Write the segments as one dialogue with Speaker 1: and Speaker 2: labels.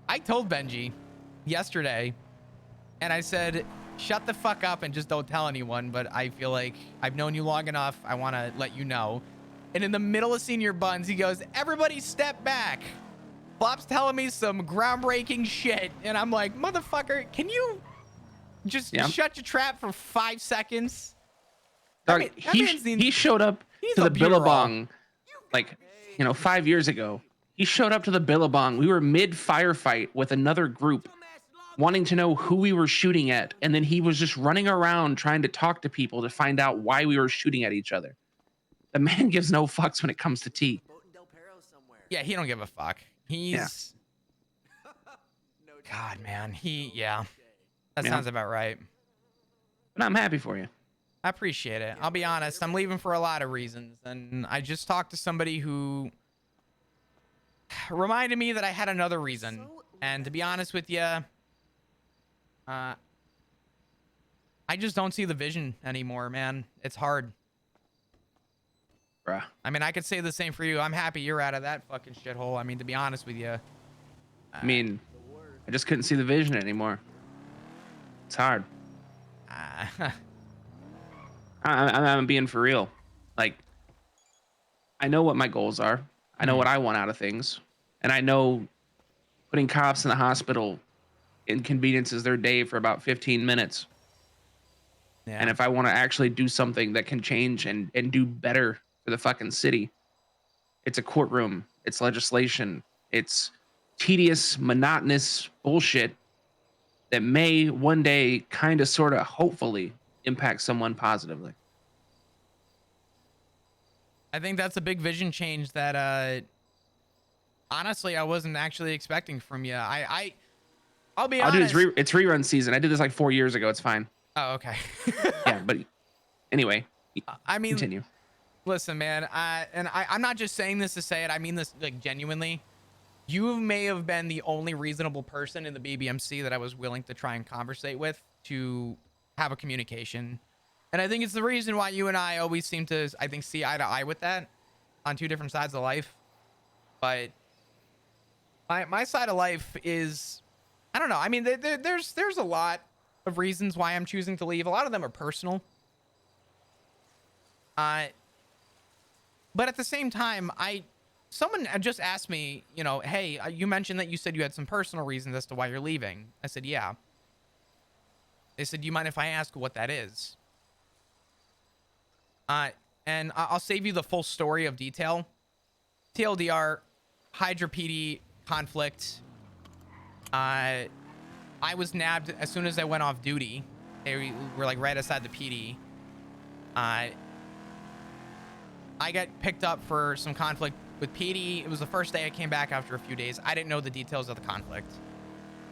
Speaker 1: I told Benji yesterday, and I said, shut the fuck up and just don't tell anyone, but I feel like I've known you long enough. I want to let you know. And in the middle of Senior Buns, he goes, everybody step back. Flop's telling me some groundbreaking shit. And I'm like, motherfucker, can you just shut your trap for 5 seconds?
Speaker 2: Dog, he showed up to the Billabong like, 5 years ago. He showed up to the Billabong. We were mid firefight with another group wanting to know who we were shooting at. And then he was just running around trying to talk to people to find out why we were shooting at each other. The man gives no fucks when it comes to tea.
Speaker 1: Yeah, he don't give a fuck. He's... God, man. That sounds about right.
Speaker 2: But I'm happy for you.
Speaker 1: I appreciate it. I'll be honest. I'm leaving for a lot of reasons. And I just talked to somebody who reminded me that I had another reason. And to be honest with you, I just don't see the vision anymore, man. It's hard.
Speaker 2: Bruh.
Speaker 1: I mean, I could say the same for you. I'm happy you're out of that fucking shithole. I mean, to be honest with you.
Speaker 2: I mean, I just couldn't see the vision anymore. It's hard. I'm being for real. Like, I know what my goals are. I know what I want out of things. And I know putting cops in the hospital inconveniences their day for about 15 minutes. Yeah. And if I want to actually do something that can change and do better for the fucking city, it's a courtroom, it's legislation, it's tedious, monotonous bullshit that may one day kind of, sort of, hopefully impact someone positively.
Speaker 1: I think that's a big vision change that, honestly, I wasn't actually expecting from you. I'll be honest.
Speaker 2: Dude, it's rerun season. I did this like 4 years ago. It's fine.
Speaker 1: Oh, okay.
Speaker 2: Yeah, but anyway,
Speaker 1: I mean,
Speaker 2: continue.
Speaker 1: Listen, man, I'm not just saying this to say it. I mean this like genuinely. You may have been the only reasonable person in the BBMC that I was willing to try and conversate with to have a communication. And I think it's the reason why you and I always seem to, I think, see eye to eye with that on two different sides of life. But my side of life is, I don't know. I mean, there's a lot of reasons why I'm choosing to leave. A lot of them are personal. But at the same time, someone just asked me, hey, you mentioned that you said you had some personal reasons as to why you're leaving. I said, yeah. They said, do you mind if I ask what that is? And I'll save you the full story of detail. TLDR, Hydra PD conflict. I was nabbed as soon as I went off duty. They were like right outside the PD. I got picked up for some conflict with PD. It was the first day I came back after a few days. I didn't know the details of the conflict.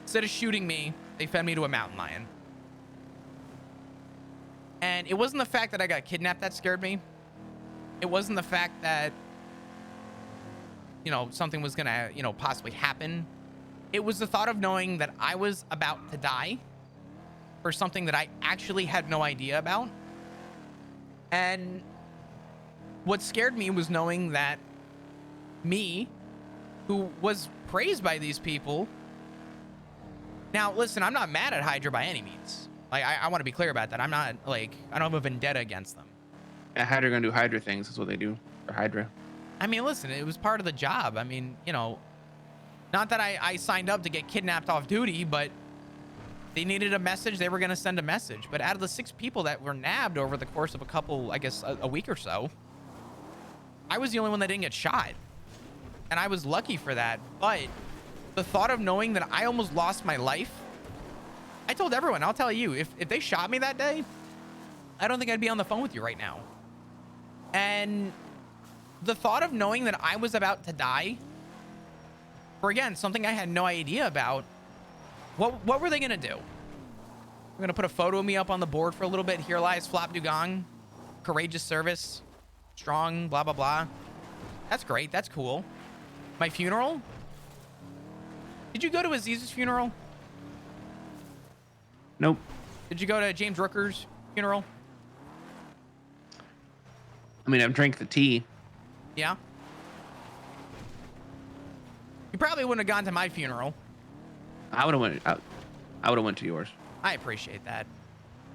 Speaker 1: Instead of shooting me, they fed me to a mountain lion. And it wasn't the fact that I got kidnapped that scared me. It wasn't the fact that, something was gonna, possibly happen. It was the thought of knowing that I was about to die for something that I actually had no idea about. And what scared me was knowing that me, who was praised by these people. Now, listen, I'm not mad at Hydra by any means. Like, I want to be clear about that. I'm not, I don't have a vendetta against them.
Speaker 2: Yeah, Hydra gonna do Hydra things. That's what they do for Hydra.
Speaker 1: I mean, listen, it was part of the job. I mean, not that I signed up to get kidnapped off duty, but they needed a message. They were going to send a message. But out of the 6 people that were nabbed over the course of a couple, I guess, a week or so, I was the only one that didn't get shot. And I was lucky for that. But the thought of knowing that I almost lost my life, I told everyone, I'll tell you, if they shot me that day, I don't think I'd be on the phone with you right now. And the thought of knowing that I was about to die, for again, something I had no idea about, what were they going to do? We're going to put a photo of me up on the board for a little bit. Here lies Flop Dugong, courageous service, strong, blah, blah, blah. That's great. That's cool. My funeral? Did you go to Aziz's funeral?
Speaker 2: Nope.
Speaker 1: Did you go to James Rooker's funeral?
Speaker 2: I mean, I've drank the tea.
Speaker 1: Yeah. You probably wouldn't have gone to my funeral.
Speaker 2: I would have went. I would have went to yours.
Speaker 1: I appreciate that.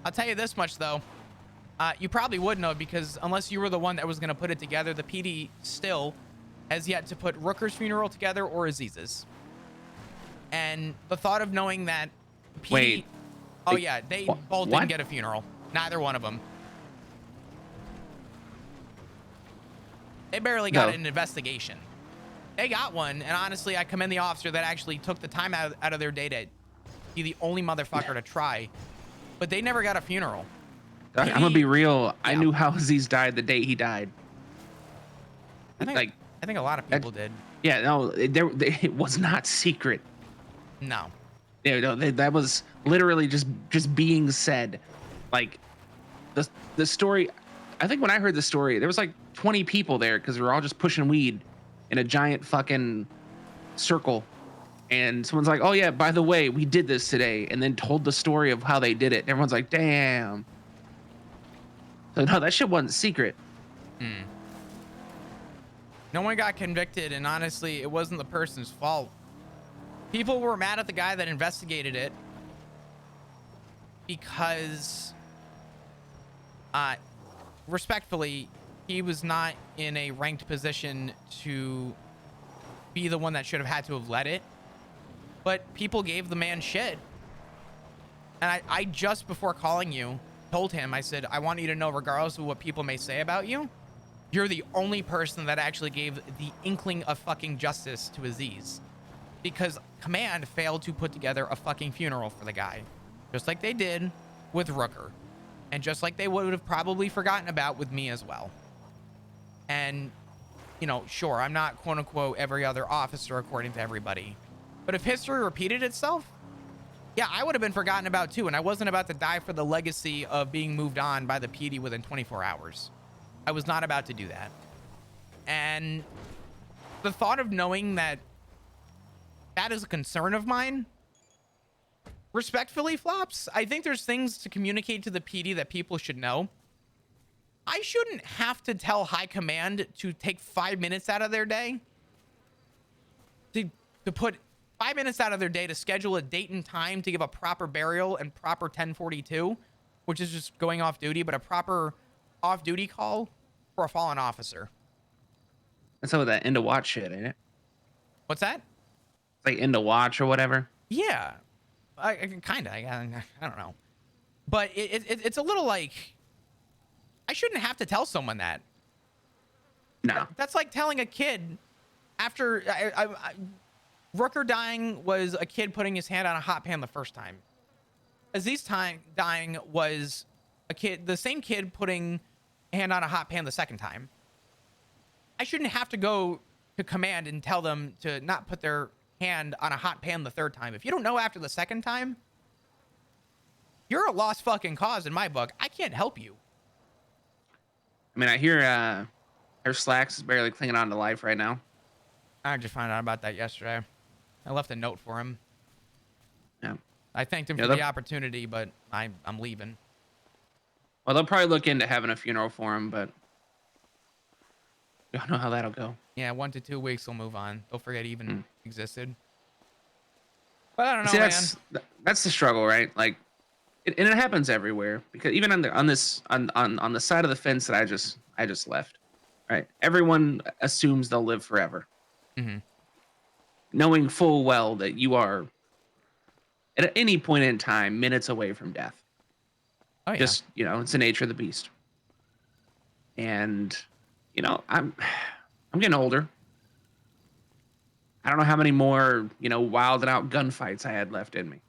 Speaker 1: I'll tell you this much though. You probably would know because unless you were the one that was going to put it together, the PD still has yet to put Rooker's funeral together or Aziz's. And the thought of knowing that PD...
Speaker 2: Wait.
Speaker 1: Oh, yeah. They both didn't get a funeral. Neither one of them. They barely got an investigation. They got one. And honestly, I commend the officer that actually took the time out of their day to be the only motherfucker to try. But they never got a funeral.
Speaker 2: I'm going to be real. Yeah. I knew how Aziz died the day he died.
Speaker 1: I think a lot of people did.
Speaker 2: Yeah, no, it was not secret.
Speaker 1: No.
Speaker 2: Yeah, no, that was literally just being said. Like the story. I think when I heard the story, there was like 20 people there because we were all just pushing weed in a giant fucking circle. And someone's like, "Oh yeah, by the way, we did this today," and then told the story of how they did it. Everyone's like, "Damn." So no, that shit wasn't secret.
Speaker 1: Hmm. No one got convicted, and honestly, it wasn't the person's fault. People were mad at the guy that investigated it because, respectfully, he was not in a ranked position to be the one that should have had to have led it. But people gave the man shit. And I just before calling you, told him, I said, I want you to know, regardless of what people may say about you, you're the only person that actually gave the inkling of fucking justice to Aziz. Because Command failed to put together a fucking funeral for the guy. Just like they did with Rooker. And just like they would have probably forgotten about with me as well. And, you know, sure, I'm not quote unquote every other officer according to everybody. But if history repeated itself, yeah, I would have been forgotten about too. And I wasn't about to die for the legacy of being moved on by the PD within 24 hours. I was not about to do that. And the thought of knowing that that is a concern of mine, respectfully, Flops, I think there's things to communicate to the PD that people should know. I shouldn't have to tell High Command to take 5 minutes out of their day to put 5 minutes out of their day to schedule a date and time to give a proper burial and proper 1042, which is just going off duty, but a proper off-duty call for a fallen officer.
Speaker 2: That's some of that end of watch shit, ain't it?
Speaker 1: What's that?
Speaker 2: It's like end of watch or whatever.
Speaker 1: Yeah, I kind of. I don't know, but it's a little like I shouldn't have to tell someone that.
Speaker 2: No,
Speaker 1: that's like telling a kid after Rooker dying was a kid putting his hand on a hot pan the first time. Aziz dying was the same kid putting a hand on a hot pan the second time. I shouldn't have to go to Command and tell them to not put their hand on a hot pan the third time. If you don't know after the second time, you're a lost fucking cause in my book. I can't help you.
Speaker 2: I mean, I hear her Slacks is barely clinging on to life right now.
Speaker 1: I just found out about that yesterday. I left a note for him.
Speaker 2: Yeah.
Speaker 1: I thanked him for the opportunity, but I'm leaving.
Speaker 2: Well, they'll probably look into having a funeral for him, but I don't know how that'll go.
Speaker 1: Yeah, 1 to 2 weeks will move on. They'll forget he even existed. But I don't know,
Speaker 2: See, that's the struggle, right? Like, and it happens everywhere because even on the side of the fence that I just left, right? Everyone assumes they'll live forever, knowing full well that you are at any point in time minutes away from death.
Speaker 1: Oh yeah.
Speaker 2: Just, you know, it's the nature of the beast. And, you know, I'm getting older. I don't know how many more, you know, wild and out gunfights I had left in me.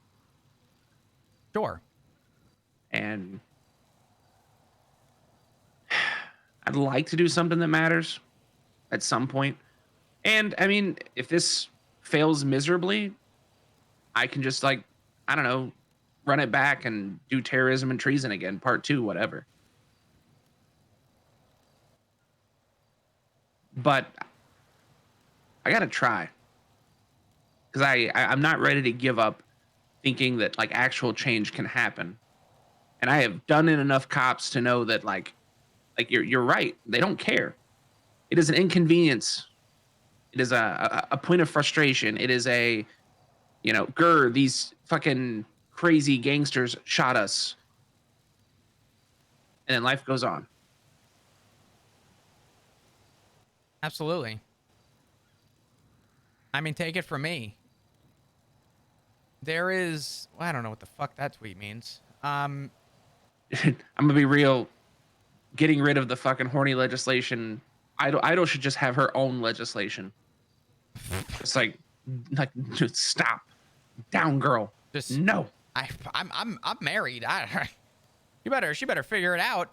Speaker 1: Sure.
Speaker 2: And I'd like to do something that matters at some point. And I mean, if this fails miserably, I can just like, I don't know, run it back and do terrorism and treason again, part 2, whatever. But I gotta try. Because I'm not ready to give up thinking that like actual change can happen. And I have done in enough cops to know that like you're right. They don't care. It is an inconvenience. It is a point of frustration. It is a You know, grr, these fucking crazy gangsters shot us. And then life goes on.
Speaker 1: Absolutely. I mean, take it from me. There is, well, I don't know what the fuck that tweet means.
Speaker 2: I'm gonna be real. Getting rid of the fucking horny legislation. Idol should just have her own legislation. It's like just stop, down, girl.
Speaker 1: Just,
Speaker 2: No.
Speaker 1: I'm married. She better figure it out.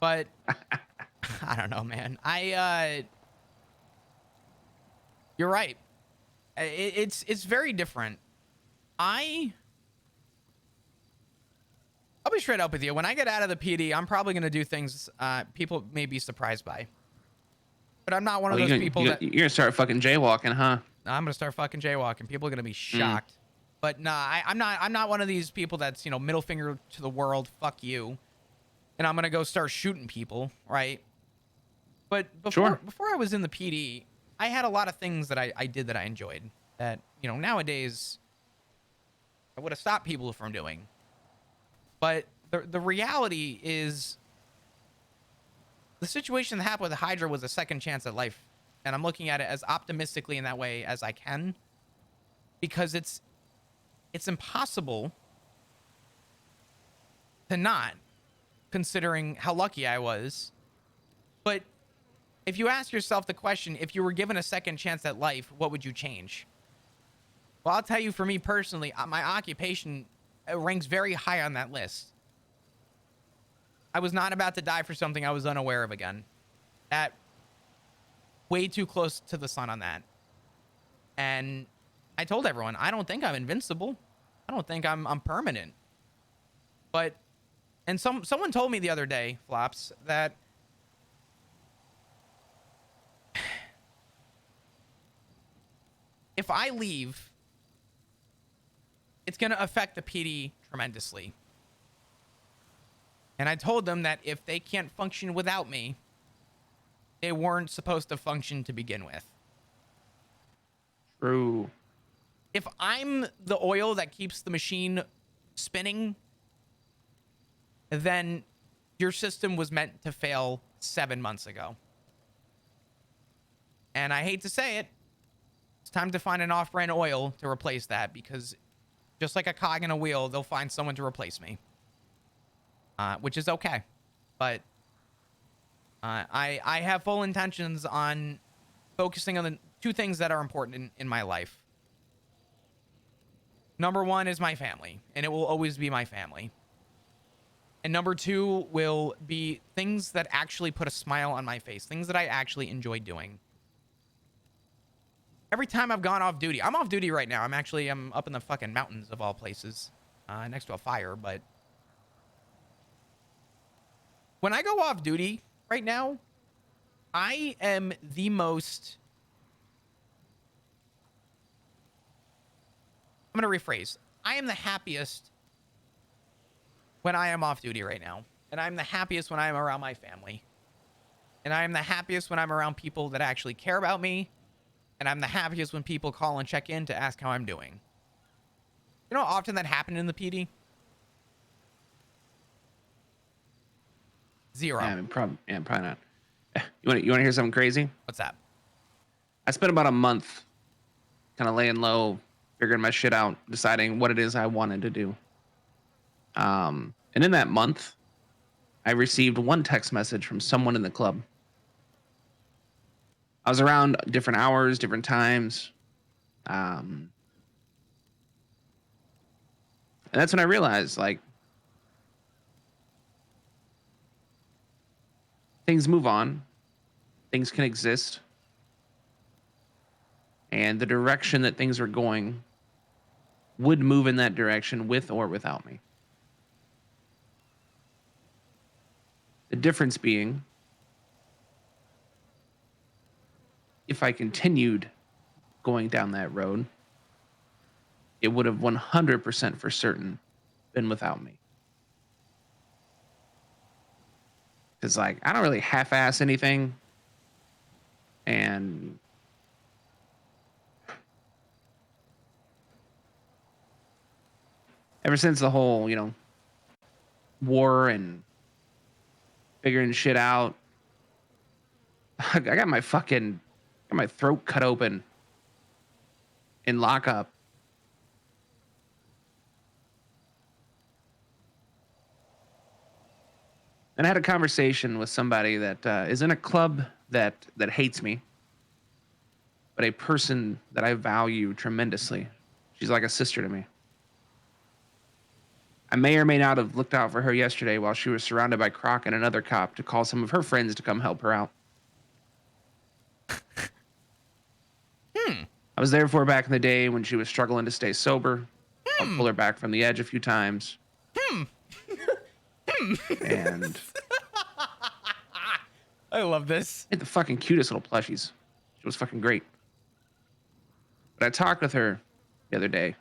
Speaker 1: But I don't know, man. You're right. It's very different. I'll be straight up with you. When I get out of the PD, I'm probably going to do things people may be surprised by. But I'm not one of those people that...
Speaker 2: You're going to start fucking jaywalking, huh?
Speaker 1: I'm going to start fucking jaywalking. People are going to be shocked. But nah, I'm not one of these people that's, middle finger to the world, fuck you. And I'm going to go start shooting people, right? But before I was in the PD, I had a lot of things that I did that I enjoyed that, nowadays I would have stopped people from doing. But the reality is the situation that happened with Hydra was a second chance at life. And I'm looking at it as optimistically in that way as I can, because it's impossible to not, considering how lucky I was. But if you ask yourself the question, if you were given a second chance at life, what would you change? Well, I'll tell you, for me personally, my occupation ranks very high on that list. I was not about to die for something I was unaware of again. That way too close to the sun on that. And I told everyone, I don't think I'm invincible. I don't think I'm permanent. But, and someone told me the other day, Flops, that if I leave, it's going to affect the PD tremendously. And I told them that if they can't function without me, they weren't supposed to function to begin with.
Speaker 2: True.
Speaker 1: If I'm the oil that keeps the machine spinning, then your system was meant to fail 7 months ago. And I hate to say it, it's time to find an off-brand oil to replace that, because just like a cog in a wheel, they'll find someone to replace me. Which is okay. But I have full intentions on focusing on the two things that are important in my life. Number one is my family, and it will always be my family. And number two will be things that actually put a smile on my face, things that I actually enjoy doing. Every time I've gone off duty, I'm off duty right now. I'm up in the fucking mountains of all places, next to a fire. But when I go off duty right now, I am the most... I'm going to rephrase. I am the happiest when I am off duty right now. And I'm the happiest when I am around my family. And I am the happiest when I'm around people that actually care about me. And I'm the happiest when people call and check in to ask how I'm doing. You know how often that happened in the PD? Zero.
Speaker 2: Yeah, probably not. You want to hear something crazy?
Speaker 1: What's that?
Speaker 2: I spent about a month kind of laying low, figuring my shit out, deciding what it is I wanted to do. And in that month, I received one text message from someone in the club. I was around different hours, different times. And that's when I realized, like, things move on. Things can exist. And the direction that things are going would move in that direction with or without me. The difference being, if I continued going down that road, it would have 100% for certain been without me. Because, like, I don't really half-ass anything. And Ever since the whole, war and figuring shit out, I got my throat cut open in lockup. And I had a conversation with somebody that is in a club that hates me, but a person that I value tremendously. She's like a sister to me. I may or may not have looked out for her yesterday while she was surrounded by Croc and another cop to call some of her friends to come help her out. I was there for her back in the day when she was struggling to stay sober. I'll pull her back from the edge a few times. And
Speaker 1: I love this.
Speaker 2: had the fucking cutest little plushies. She was fucking great. But I talked with her the other day,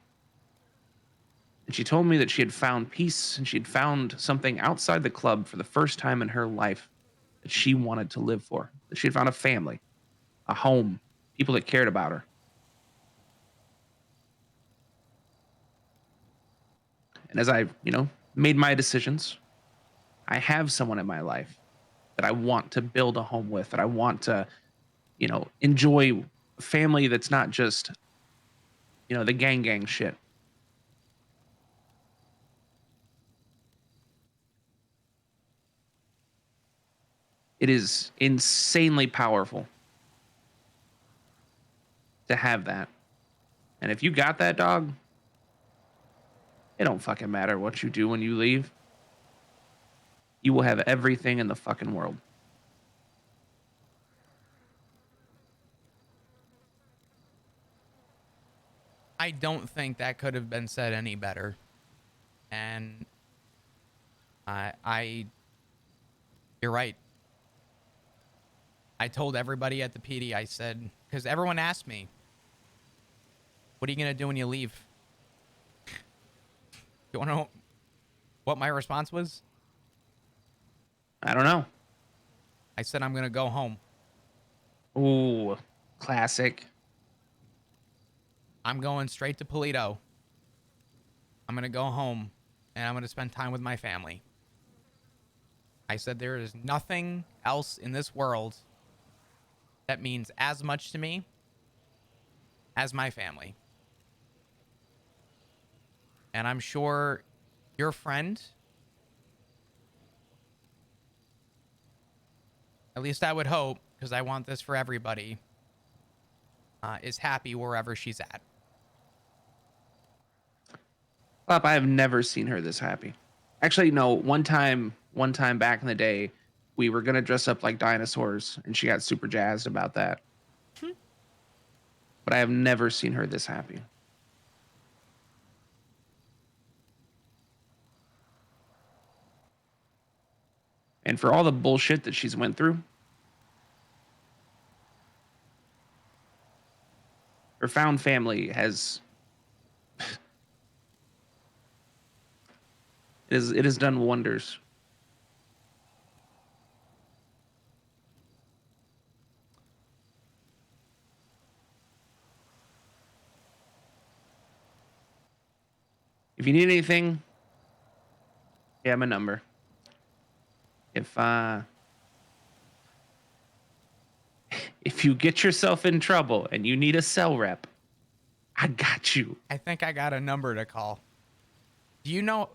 Speaker 2: and she told me that she had found peace and she'd found something outside the club for the first time in her life that she wanted to live for. That she had found a family, a home, people that cared about her. And as I, made my decisions, I have someone in my life that I want to build a home with, that I want to, enjoy a family that's not just, the gang shit. It is insanely powerful to have that. And if you got that, dog, it don't fucking matter what you do when you leave. You will have everything in the fucking world.
Speaker 1: I don't think that could have been said any better. And you're right. I told everybody at the PD, I said, because everyone asked me, what are you going to do when you leave? You want to know what my response was?
Speaker 2: I don't know.
Speaker 1: I said, I'm going to go home.
Speaker 2: Ooh, classic.
Speaker 1: I'm going straight to Polito. I'm going to go home and I'm going to spend time with my family. I said, there is nothing else in this world that means as much to me as my family. And I'm sure your friend, at least I would hope, because I want this for everybody, is happy wherever she's at.
Speaker 2: Pop, I have never seen her this happy. Actually, no, one time back in the day, we were gonna dress up like dinosaurs, and she got super jazzed about that. But I have never seen her this happy. And for all the bullshit that she's went through, her found family has it has done wonders. If you need anything, you have my number. If you get yourself in trouble and you need a cell rep, I got you.
Speaker 1: I think I got a number to call. Do you know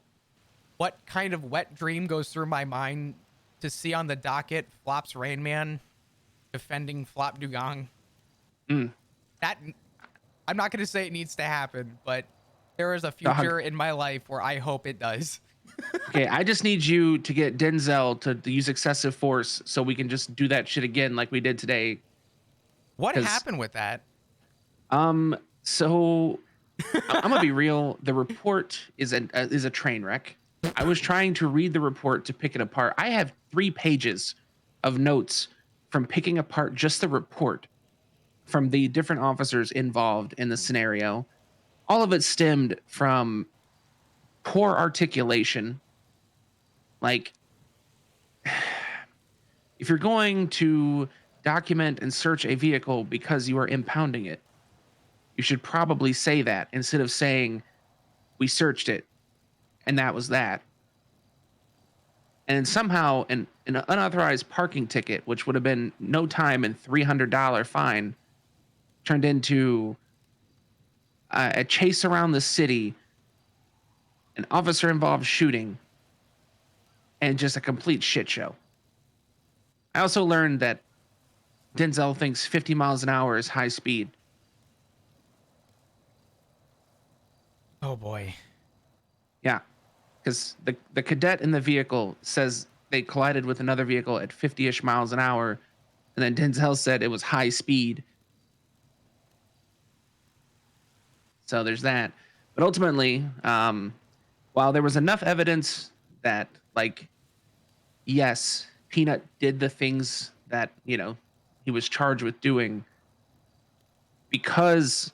Speaker 1: what kind of wet dream goes through my mind to see on the docket Flop's Rain Man defending Flop Dugong? That, I'm not going to say it needs to happen, but there is a future in my life where I hope it does.
Speaker 2: Okay, I just need you to get Denzel to use excessive force so we can just do that shit again like we did today.
Speaker 1: What happened with that?
Speaker 2: So I'm gonna be real. The report is a train wreck. I was trying to read the report to pick it apart. I have 3 pages of notes from picking apart just the report from the different officers involved in the scenario. All of it stemmed from poor articulation. Like, if you're going to document and search a vehicle because you are impounding it, you should probably say that instead of saying, we searched it and that was that. And somehow an unauthorized parking ticket, which would have been no time and $300 fine, turned into a chase around the city, an officer involved shooting, and just a complete shit show. I also learned that Denzel thinks 50 miles an hour is high speed.
Speaker 1: Oh boy.
Speaker 2: Yeah, because the cadet in the vehicle says they collided with another vehicle at 50-ish miles an hour, and then Denzel said it was high speed. So there's that. But ultimately, while there was enough evidence that, like, yes, Peanut did the things that, he was charged with doing, because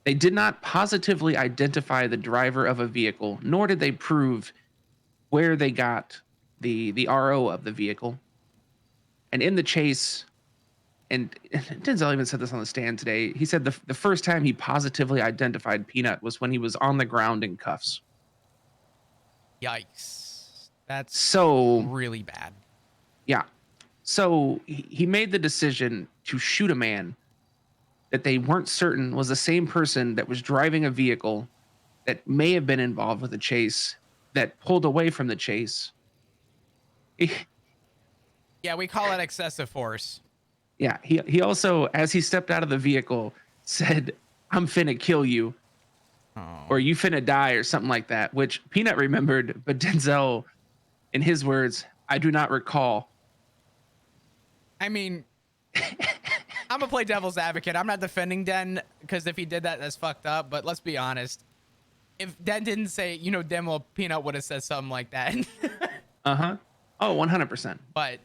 Speaker 2: they did not positively identify the driver of a vehicle, nor did they prove where they got the RO of the vehicle. And in the chase, and Denzel even said this on the stand today, he said the first time he positively identified Peanut was when he was on the ground in cuffs.
Speaker 1: Yikes. That's
Speaker 2: So,
Speaker 1: really bad.
Speaker 2: yeah. So he made the decision to shoot a man that they weren't certain was the same person that was driving a vehicle that may have been involved with the chase, that pulled away from the chase.
Speaker 1: Yeah, we call it excessive force.
Speaker 2: Yeah, he also, as he stepped out of the vehicle, said, "I'm finna kill you," or "You finna die," or something like that, which Peanut remembered, but Denzel, in his words, "I do not recall."
Speaker 1: I mean, I'm gonna play devil's advocate. I'm not defending Den, because if he did that, that's fucked up. But let's be honest. If Den didn't say, Den, well, Peanut would have said something like that.
Speaker 2: Uh-huh. Oh, 100%.
Speaker 1: But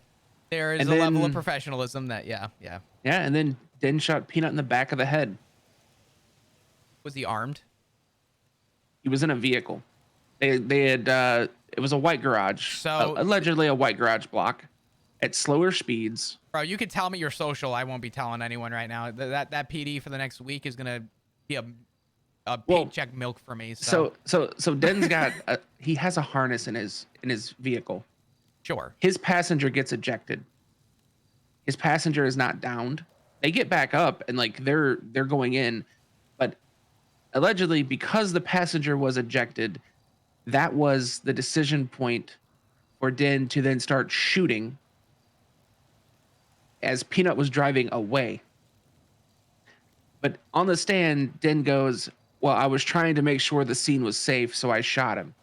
Speaker 1: there is a level of professionalism that, yeah.
Speaker 2: Yeah, and then Den shot Peanut in the back of the head.
Speaker 1: Was he armed?
Speaker 2: He was in a vehicle. They had it was a white garage.
Speaker 1: So
Speaker 2: allegedly a white garage block at slower speeds.
Speaker 1: Bro, you could tell me your social. I won't be telling anyone right now. That PD for the next week is gonna be a paycheck milk for me.
Speaker 2: So Den's got he has a harness in his vehicle.
Speaker 1: Sure.
Speaker 2: His passenger gets ejected. His passenger is not downed. They get back up and like they're going in, but allegedly because the passenger was ejected, that was the decision point for Den to then start shooting as Peanut was driving away. But on the stand, Den goes, "Well, I was trying to make sure the scene was safe, so I shot him."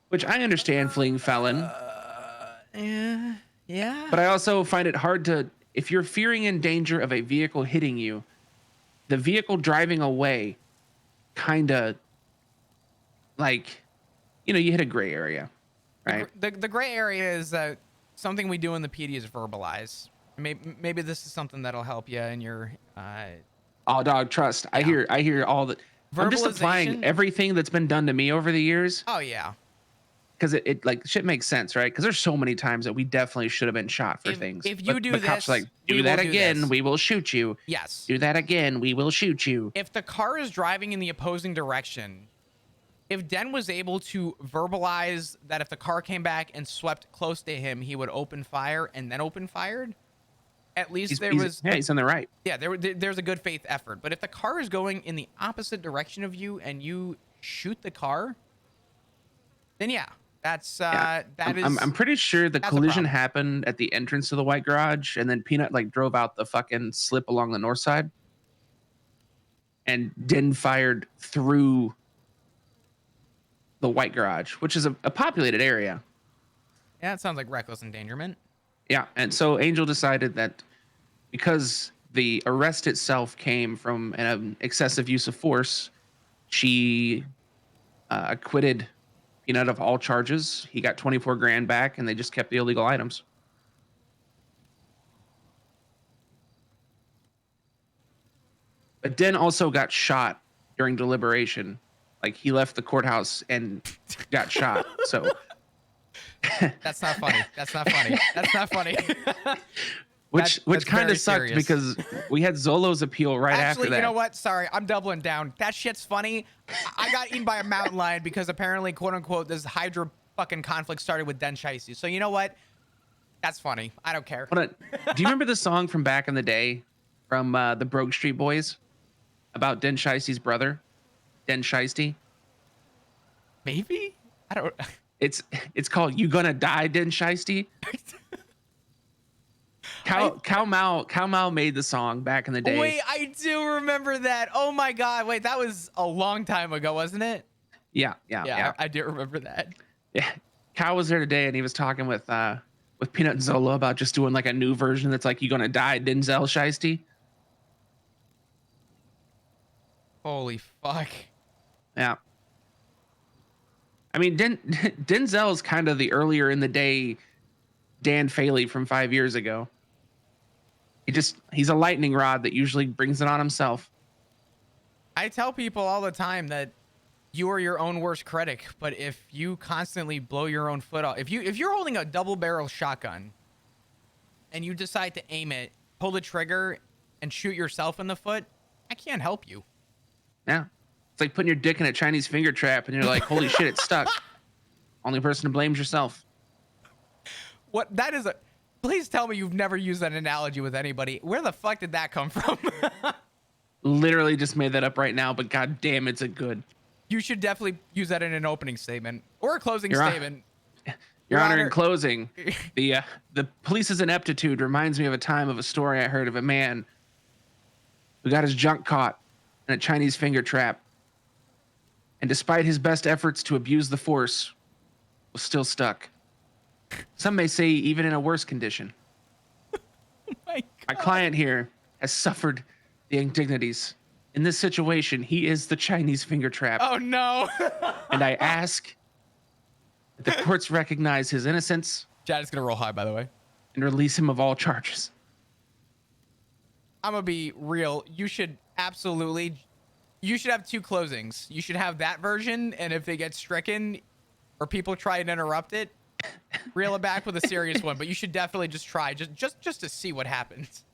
Speaker 2: Which I understand, fleeing felon.
Speaker 1: Yeah.
Speaker 2: But I also find it hard to, if you're fearing in danger of a vehicle hitting you, the vehicle driving away kind of like, you hit a gray area, right?
Speaker 1: The gray area is that something we do in the PD is verbalize. Maybe this is something that'll help you in your
Speaker 2: Oh, dog, trust. Yeah. I hear all that. I'm just applying everything that's been done to me over the years.
Speaker 1: Oh yeah.
Speaker 2: Because it like shit makes sense, right? Because there's so many times that we definitely should have been shot for things.
Speaker 1: If you do this,
Speaker 2: cops are like, do that again, we will shoot you.
Speaker 1: Yes.
Speaker 2: Do that again, we will shoot you.
Speaker 1: If the car is driving in the opposing direction, if Den was able to verbalize that if the car came back and swept close to him, he would open fire and then open fired, at least
Speaker 2: he's on the right.
Speaker 1: Yeah, there's a good faith effort. But if the car is going in the opposite direction of you and you shoot the car, then yeah. I'm
Speaker 2: pretty sure the collision happened at the entrance to the white garage, and then Peanut like drove out the fucking slip along the north side, and Den fired through the white garage, which is a populated area.
Speaker 1: Yeah, it sounds like reckless endangerment.
Speaker 2: Yeah, and so Angel decided that because the arrest itself came from an excessive use of force, she acquitted Peanut of all charges. He got 24 grand back, and they just kept the illegal items. But Den also got shot during deliberation. Like, he left the courthouse and got shot. So
Speaker 1: that's not funny. That's not funny. That's not funny.
Speaker 2: Which
Speaker 1: That's
Speaker 2: kind
Speaker 1: very
Speaker 2: of sucked
Speaker 1: serious.
Speaker 2: because we had Zolo's appeal right after
Speaker 1: Actually,
Speaker 2: that.
Speaker 1: you know what? Sorry, I'm doubling down. That shit's funny. I got eaten by a mountain lion because apparently, quote unquote, this Hydra fucking conflict started with Den Shiesty. So you know what? That's funny. I don't care.
Speaker 2: Hold on. Do you remember the song from back in the day from the Broke Street Boys about Den Shiesty's brother, Den Shiesty?
Speaker 1: Maybe? I don't.
Speaker 2: It's called "You Gonna Die, Den Shiesty."
Speaker 1: I,
Speaker 2: Cow Mao made the song back in the day.
Speaker 1: wait, I do remember that. Oh my god. Wait, that was a long time ago, wasn't it?
Speaker 2: Yeah.
Speaker 1: I do remember that.
Speaker 2: Yeah. Cow was there today, and he was talking with Peanut and Zolo about just doing like a new version that's like "You Gonna Die, Denzel Shiesty."
Speaker 1: Holy fuck.
Speaker 2: Yeah. I mean, Denzel is kind of the earlier in the day Dan Faley from 5 years ago. He's a lightning rod that usually brings it on himself.
Speaker 1: I tell people all the time that you are your own worst critic, but if you constantly blow your own foot off, if you're holding a double barrel shotgun and you decide to aim it, pull the trigger and shoot yourself in the foot, I can't help you.
Speaker 2: Yeah. It's like putting your dick in a Chinese finger trap and you're like, holy shit, it's stuck. Only person to blame is yourself.
Speaker 1: What that is a please tell me you've never used that analogy with anybody. Where the fuck did that come from?
Speaker 2: Literally just made that up right now, but god damn, it's a good.
Speaker 1: You should definitely use that in an opening statement or a closing
Speaker 2: Your
Speaker 1: statement.
Speaker 2: Your Honor, in closing, the police's ineptitude reminds me of a story I heard of a man who got his junk caught in a Chinese finger trap, and despite his best efforts to abuse the force, was still stuck. Some may say even in a worse condition.
Speaker 1: My
Speaker 2: My client here has suffered the indignities. In this situation, he is the Chinese finger trap.
Speaker 1: Oh no.
Speaker 2: And I ask that the courts recognize his innocence
Speaker 1: Chad is gonna roll high, by the way.
Speaker 2: and release him of all charges.
Speaker 1: I'm gonna be real. You should have two closings. You should have that version, and if they get stricken or people try and interrupt it, reel it back with a serious one. But you should definitely just try, just to see what happens.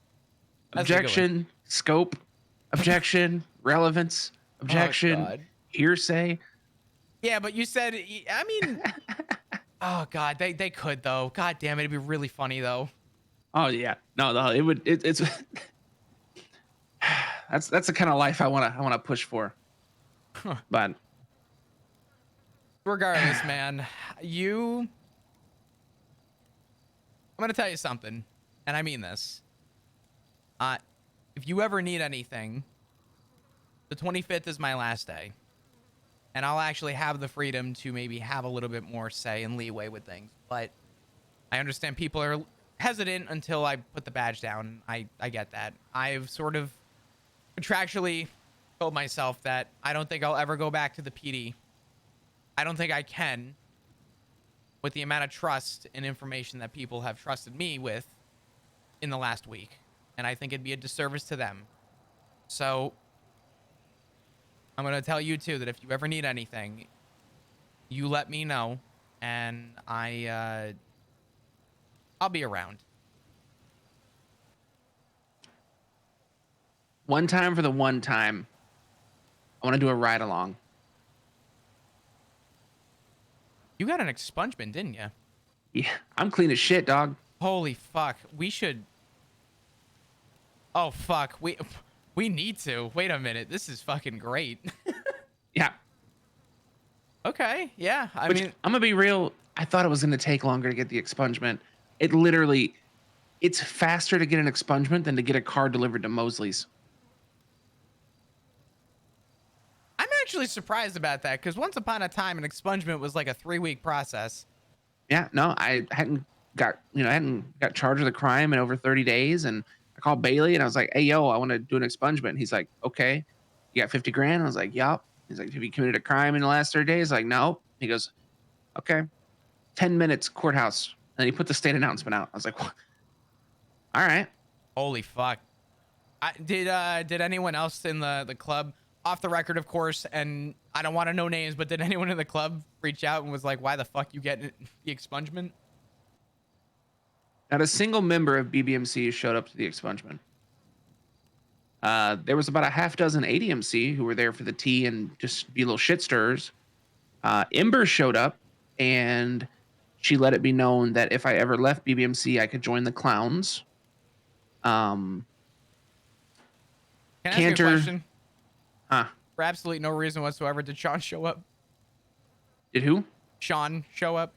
Speaker 1: That's a good one.
Speaker 2: Objection, scope, objection, relevance, objection,
Speaker 1: God.
Speaker 2: hearsay.
Speaker 1: Yeah, but you said, I mean, oh god, they could though. God damn it, it'd be really funny though.
Speaker 2: Oh yeah, no, it's that's the kind of life I wanna push for. But
Speaker 1: regardless, man, I'm gonna tell you something, and I mean this. If you ever need anything, the 25th is my last day, and I'll actually have the freedom to maybe have a little bit more say and leeway with things. But I understand people are hesitant until I put the badge down. I get that. I've sort of contractually told myself that I don't think I'll ever go back to the PD. I don't think I can, with the amount of trust and information that people have trusted me with in the last week. And I think it'd be a disservice to them. So I'm going to tell you too that if you ever need anything, you let me know, and I'll be around.
Speaker 2: one time for the one time, I want to do a ride along.
Speaker 1: You got an expungement, didn't you?
Speaker 2: Yeah, I'm clean as shit, dog.
Speaker 1: Holy fuck. We should. Oh fuck. We need to. Wait a minute. This is fucking great.
Speaker 2: Yeah.
Speaker 1: Okay. Yeah. I
Speaker 2: Which,
Speaker 1: mean,
Speaker 2: I'm gonna be real. I thought it was gonna take longer to get the expungement. It's faster to get an expungement than to get a car delivered to Mosley's.
Speaker 1: I'm actually surprised about that because once upon a time, an expungement was like a 3-week process.
Speaker 2: Yeah, no, I hadn't got charged with a crime in over 30 days, and I called Bailey and I was like, "Hey, yo, I want to do an expungement." And he's like, "Okay, you got 50 grand?" I was like, "Yup." He's like, "Have you committed a crime in the last 30 days?" Like, "No." He goes, "Okay, 10 minutes courthouse." And he put the state announcement out. I was like, "What?" All right.
Speaker 1: Holy fuck. Did anyone else in the club, off the record, of course, and I don't want to know names, but did anyone in the club reach out and was like, "Why the fuck you getting the expungement?"
Speaker 2: Not a single member of BBMC showed up to the expungement. There was about a half dozen ADMC who were there for the tea and just be little shit stirrers. Ember showed up, and she let it be known that if I ever left BBMC, I could join the clowns. Um,
Speaker 1: Can I ask you a
Speaker 2: Cantor,
Speaker 1: question?
Speaker 2: huh?
Speaker 1: For absolutely no reason whatsoever, did Sean show up?
Speaker 2: Did who?
Speaker 1: Sean show up?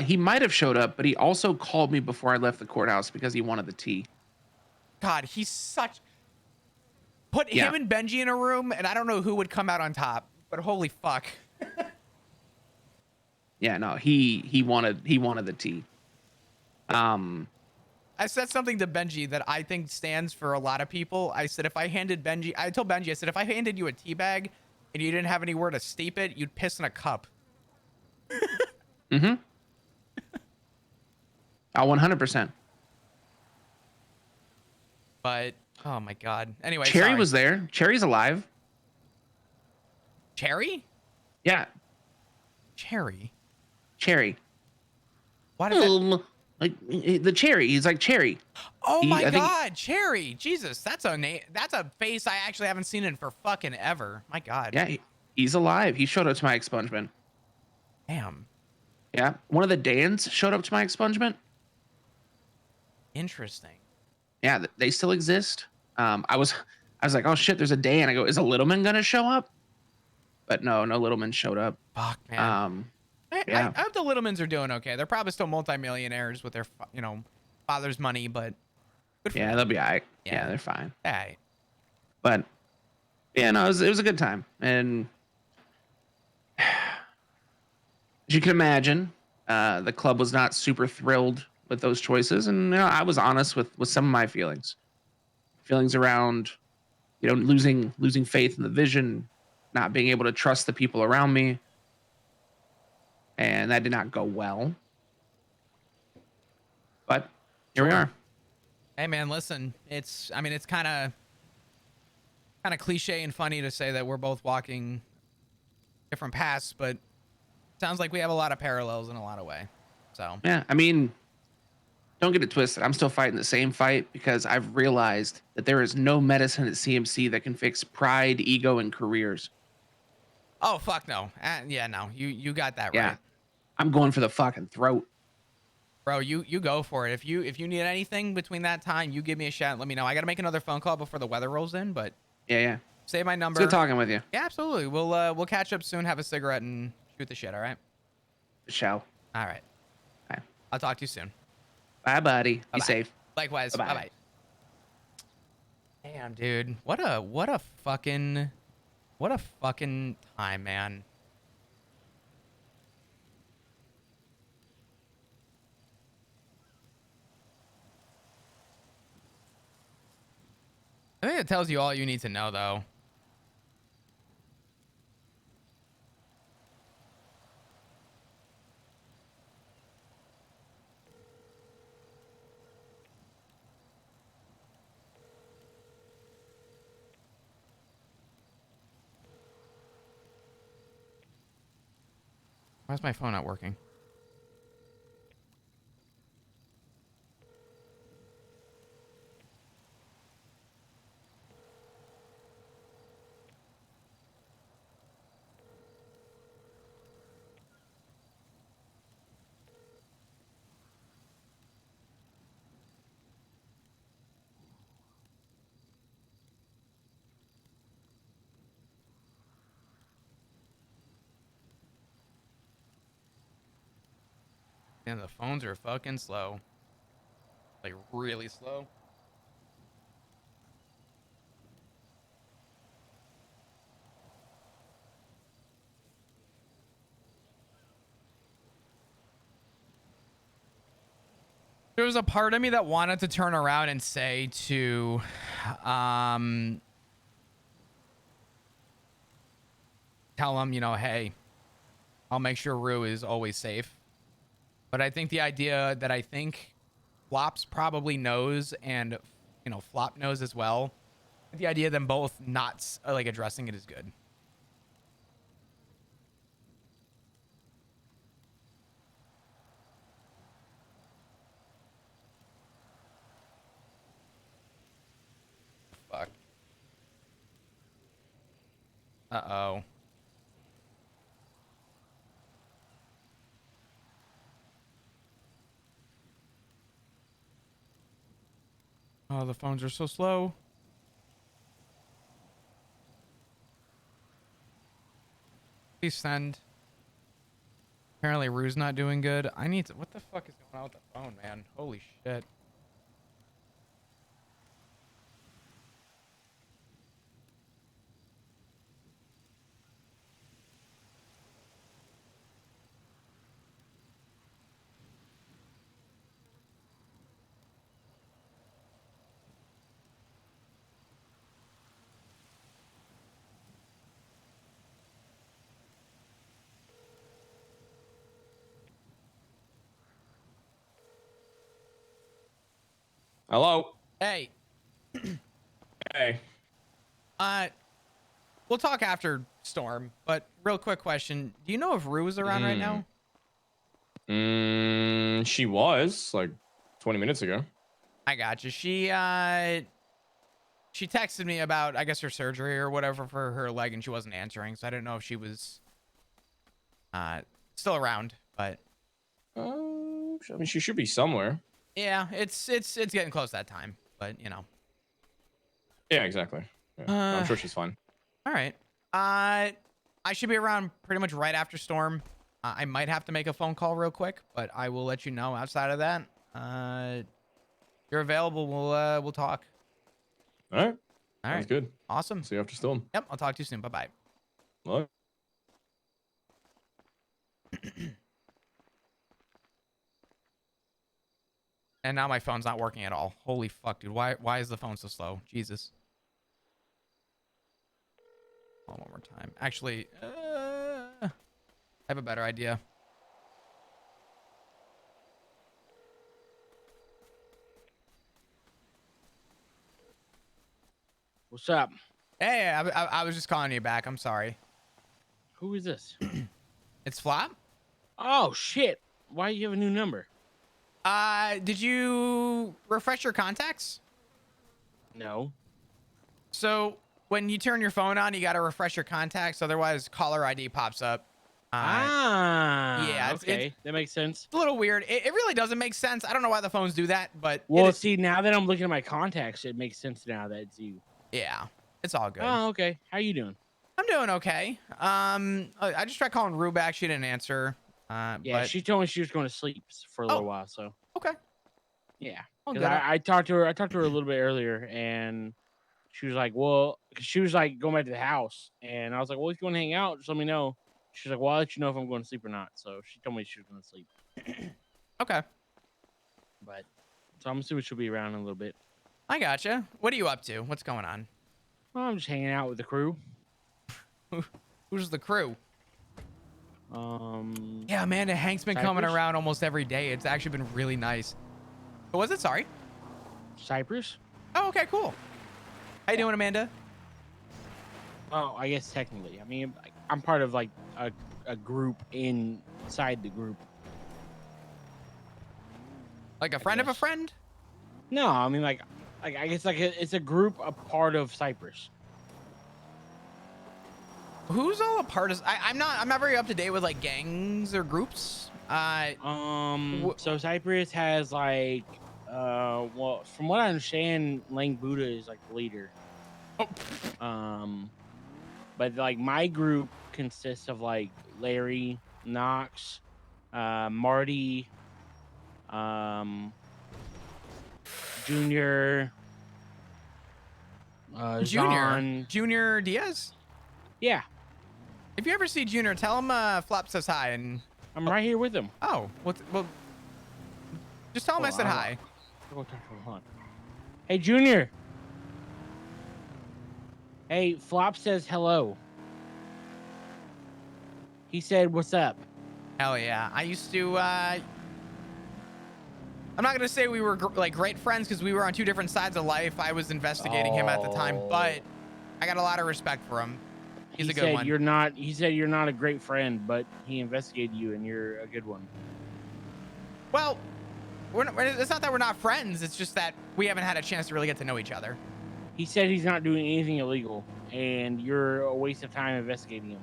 Speaker 2: He might have showed up, but he also called me before I left the courthouse because he wanted the tea.
Speaker 1: God, he's such. Put
Speaker 2: Yeah.
Speaker 1: him and Benji in a room, and I don't know who would come out on top. But holy fuck.
Speaker 2: Yeah, no, he wanted the tea.
Speaker 1: I said something to Benji that I think stands for a lot of people. I said I told Benji, I said if I handed you a tea bag and you didn't have anywhere to steep it, you'd piss in a cup.
Speaker 2: Mm-hmm. Oh, 100%.
Speaker 1: But oh my god. Anyway,
Speaker 2: Cherry
Speaker 1: sorry.
Speaker 2: was there. Cherry's alive.
Speaker 1: Cherry?
Speaker 2: Yeah,
Speaker 1: Cherry.
Speaker 2: Cherry.
Speaker 1: Why did that?
Speaker 2: Like the cherry. He's like Cherry.
Speaker 1: Oh my
Speaker 2: I think-
Speaker 1: god, Cherry. Jesus, that's a name. That's a face I actually haven't seen in for fucking ever. My god.
Speaker 2: Yeah, he's alive. He showed up to my expungement.
Speaker 1: Damn.
Speaker 2: Yeah, one of the Dans showed up to my expungement.
Speaker 1: Interesting.
Speaker 2: Yeah, they still exist. I was like, oh shit, there's a Dan. I go, is a Littleman gonna show up? But no Littleman showed up.
Speaker 1: Fuck, man.
Speaker 2: Yeah.
Speaker 1: I hope the Littlemans are doing okay. They're probably still multimillionaires with their, father's money, but good for
Speaker 2: Yeah,
Speaker 1: them.
Speaker 2: they'll be all right.
Speaker 1: Yeah.
Speaker 2: Yeah, they're fine.
Speaker 1: All right.
Speaker 2: But yeah, no, it was a good time. And as you can imagine, the club was not super thrilled with those choices. And I was honest with some of my feelings. Feelings around, losing faith in the vision, not being able to trust the people around me. And that did not go well. But here we are.
Speaker 1: Hey man, listen, it's kind of cliche and funny to say that we're both walking different paths, but sounds like we have a lot of parallels in a lot of way. So
Speaker 2: Yeah, I mean, don't get it twisted. I'm still fighting the same fight because I've realized that there is no medicine at CMC that can fix pride, ego, and careers.
Speaker 1: oh fuck no. Yeah, no. You got that
Speaker 2: Yeah.
Speaker 1: right.
Speaker 2: I'm going for the fucking throat.
Speaker 1: Bro, you go for it. If you need anything between that time, you give me a shout and let me know. I got to make another phone call before the weather rolls in, but
Speaker 2: Yeah.
Speaker 1: save my
Speaker 2: It's
Speaker 1: number.
Speaker 2: good talking with you.
Speaker 1: Yeah, absolutely. We'll catch up soon, have a cigarette and shoot the shit, all right?
Speaker 2: Ciao.
Speaker 1: All right.
Speaker 2: Bye.
Speaker 1: I'll talk to you soon.
Speaker 2: Bye, buddy. Be
Speaker 1: Bye-bye.
Speaker 2: safe.
Speaker 1: Likewise.
Speaker 2: Bye-bye.
Speaker 1: Bye-bye. Damn, dude. What a fucking time, man. I think it tells you all you need to know, though. Why's my phone not working? And the phones are fucking slow. Like, really slow. There was a part of me that wanted to turn around and say to, tell him, hey, I'll make sure Rue is always safe. But I think the idea that I think Flops probably knows and, Flop knows as well. The idea of them both not like addressing it is good. Uh-oh. Oh, the phones are so slow. Please send. Apparently, Rue's not doing good. I need to. What the fuck is going on with the phone, man? Holy shit.
Speaker 3: Hello.
Speaker 1: Hey,
Speaker 3: Hey.
Speaker 1: uh, we'll talk after Storm, but real quick question. Do you know if Rue is around right now?
Speaker 3: She was like 20 minutes ago.
Speaker 1: I got you. She texted me about, I guess, her surgery or whatever for her leg, and she wasn't answering, so I didn't know if she was still around. But
Speaker 3: I mean, she should be somewhere.
Speaker 1: yeah, it's getting close that time. But you know.
Speaker 3: Yeah, exactly. Yeah. No, I'm sure she's fine.
Speaker 1: All right. I should be around pretty much right after Storm. I might have to make a phone call real quick, but I will let you know. Outside of that, you're available. We'll talk.
Speaker 3: All right.
Speaker 1: All
Speaker 3: Sounds
Speaker 1: right.
Speaker 3: good.
Speaker 1: Awesome.
Speaker 3: See you after Storm.
Speaker 1: Yep. I'll talk to you soon. Bye bye.
Speaker 3: Bye.
Speaker 1: And now my phone's not working at all. Holy fuck, dude. Why is the phone so slow? Jesus. Hold on one more time. Actually, I have a better idea.
Speaker 4: What's up?
Speaker 1: Hey, I was just calling you back. I'm sorry.
Speaker 4: Who is this?
Speaker 1: It's Flop.
Speaker 4: Oh shit! Why you have a new number?
Speaker 1: Did you refresh your contacts?
Speaker 4: No.
Speaker 1: So when you turn your phone on, you got to refresh your contacts. Otherwise, caller ID pops up. Yeah,
Speaker 4: okay, that makes sense.
Speaker 1: It's a little weird. It really doesn't make sense. I don't know why the phones do that, but
Speaker 4: Well, see, now that I'm looking at my contacts, it makes sense now that it's you.
Speaker 1: yeah, it's all good.
Speaker 4: Oh, okay. How you doing?
Speaker 1: I'm doing okay. I just tried calling Rue back. She didn't answer.
Speaker 4: Yeah,
Speaker 1: but
Speaker 4: she told me she was going to sleep for a little while. So
Speaker 1: okay.
Speaker 4: yeah,
Speaker 1: All
Speaker 4: 'cause
Speaker 1: good.
Speaker 4: I talked to her. I talked to her a little bit earlier, and she was like, "Well," 'cause she was like going back to the house, and I was like, "Well, if you want to hang out, just let me know." She's like, "Well, I'll let you know if I'm going to sleep or not." So she told me she was going to sleep.
Speaker 1: Okay.
Speaker 4: But so I'm assuming she'll be around in a little bit.
Speaker 1: I gotcha. What are you up to? What's going on?
Speaker 4: Well, I'm just hanging out with the crew.
Speaker 1: Who's the crew?
Speaker 4: Um,
Speaker 1: Yeah, Amanda Hank's been coming
Speaker 4: Cypress?
Speaker 1: around almost every day. It's actually been really nice. What was it? Sorry.
Speaker 4: Cypress?
Speaker 1: Oh, okay, cool. How you doing, Amanda?
Speaker 4: Oh, I guess technically. I mean, I'm part of like a group inside the group.
Speaker 1: Like a friend of a
Speaker 4: guess.
Speaker 1: friend?
Speaker 4: No, I mean like I guess like it's a group, a part of Cypress.
Speaker 1: Who's all a part of? I'm not very up to date with like gangs or groups.
Speaker 4: So Cypress has like well, from what I understand, Lang Buddha is like the leader.
Speaker 1: Oh.
Speaker 4: But like my group consists of like Larry, Knox, Marty, Junior, Zahn.
Speaker 1: Junior Diaz.
Speaker 4: Yeah,
Speaker 1: If you ever see Junior, tell him Flop says hi and.
Speaker 4: I'm right here with him.
Speaker 1: Oh, well, just tell him I
Speaker 4: Hold
Speaker 1: said
Speaker 4: on,
Speaker 1: hi.
Speaker 4: I'll go talk to him. Hold on. Hey, Junior. Hey, Flop says hello. He said, "What's up?"
Speaker 1: Hell yeah. I used to. I'm not gonna say we were like great friends because we were on two different sides of life. I was investigating him at the time, but I got a lot of respect for him. He's a good one.
Speaker 4: He said you're not a great friend, but he investigated you, and you're a good one.
Speaker 1: Well, it's not that we're not friends. It's just that we haven't had a chance to really get to know each other.
Speaker 4: He said he's not doing anything illegal, and you're a waste of time investigating him.